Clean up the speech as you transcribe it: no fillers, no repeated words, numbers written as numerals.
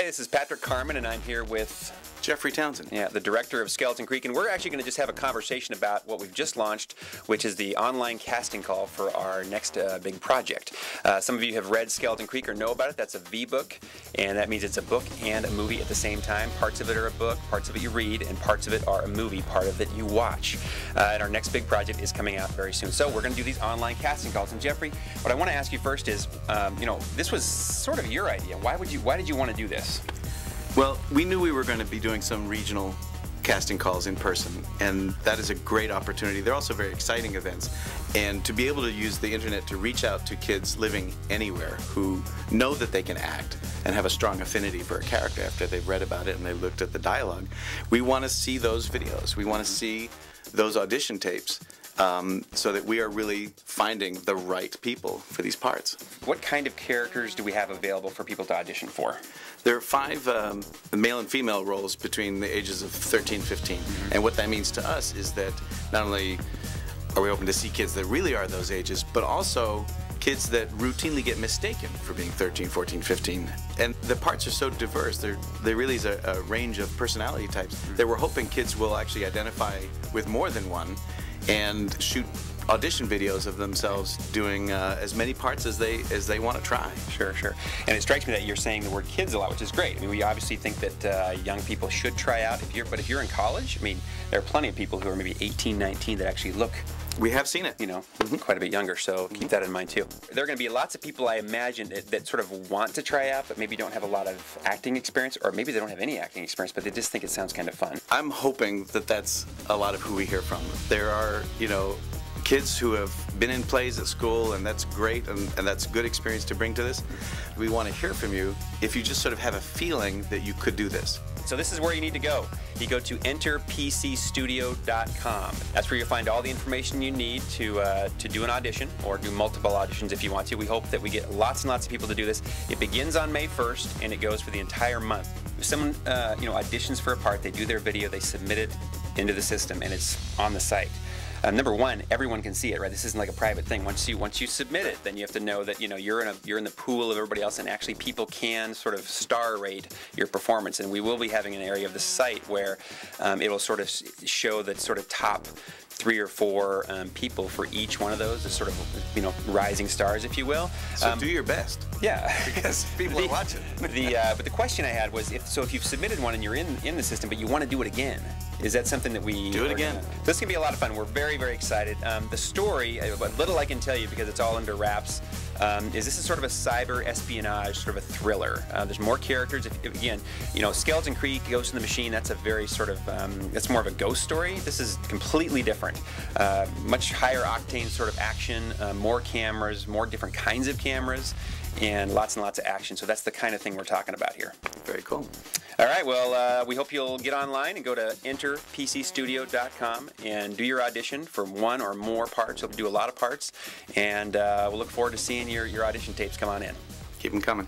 Hey, this is Patrick Carman, and I'm here with Jeffrey Townsend. Yeah, the director of Skeleton Creek, and we're actually going to just have a conversation about what we've just launched, which is the online casting call for our next big project. Some of you have read Skeleton Creek or know about it. That's a V-book, and that means it's a book and a movie at the same time. Parts of it are a book, parts of it you read, and parts of it are a movie, part of it you watch. And our next big project is coming out very soon. So we're going to do these online casting calls. And Jeffrey, what I want to ask you first is, this was sort of your idea. Why did you want to do this? Well, we knew we were going to be doing some regional casting calls in person, and that is a great opportunity. They're also very exciting events, and to be able to use the internet to reach out to kids living anywhere who know that they can act and have a strong affinity for a character after they've read about it and they've looked at the dialogue. We want to see those videos. We want to see those audition tapes so that we are really finding the right people for these parts. What kind of characters do we have available for people to audition for? There are 5 male and female roles between the ages of 13 and 15. And what that means to us is that not only are we open to see kids that really are those ages, but also kids that routinely get mistaken for being 13, 14, 15. And the parts are so diverse. There really is a range of personality types that we're hoping kids will actually identify with more than one and shoot audition videos of themselves doing as many parts as they want to try. Sure. And it strikes me that you're saying the word kids a lot, which is great. I mean, we obviously think that young people should try out. But if you're in college, I mean, there are plenty of people who are maybe 18, 19 that actually look. We have seen it. Quite a bit younger, so keep that in mind too. There are going to be lots of people, I imagine, that sort of want to try out, but maybe don't have a lot of acting experience, or maybe they don't have any acting experience, but they just think it sounds kind of fun. I'm hoping that that's a lot of who we hear from. There are, kids who have been in plays at school, and that's great, and that's a good experience to bring to this. We want to hear from you if you just sort of have a feeling that you could do this. So this is where you need to go. You go to enterpcstudio.com. That's where you'll find all the information you need to do an audition, or do multiple auditions if you want to. We hope that we get lots and lots of people to do this. It begins on May 1st, and it goes for the entire month. If someone auditions for a part, they do their video, they submit it into the system, and it's on the site. Number one, everyone can see it, right? This isn't like a private thing. Once you submit it, then you have to know that you're in the pool of everybody else, and actually people can sort of star rate your performance. And we will be having an area of the site where it'll sort of show the sort of top 3 or 4 people for each one of those, as sort of rising stars, if you will. So do your best. Yeah, because people are watching. But the question I had was, if you've submitted one and you're in the system, but you want to do it again, is that something that we do it again? This can be a lot of fun. We're very, very excited. The story, what little I can tell you because it's all under wraps, is this is sort of a cyber espionage, sort of a thriller. There's more characters. Again, Skeleton Creek, Ghost in the Machine, that's a very sort of, that's more of a ghost story. This is completely different. Much higher octane sort of action, more cameras, more different kinds of cameras, and lots of action. So that's the kind of thing we're talking about here. Very cool. All right, well, we hope you'll get online and go to enterpcstudio.com and do your audition for one or more parts. We'll do a lot of parts, and we'll look forward to seeing your audition tapes come on in. Keep them coming.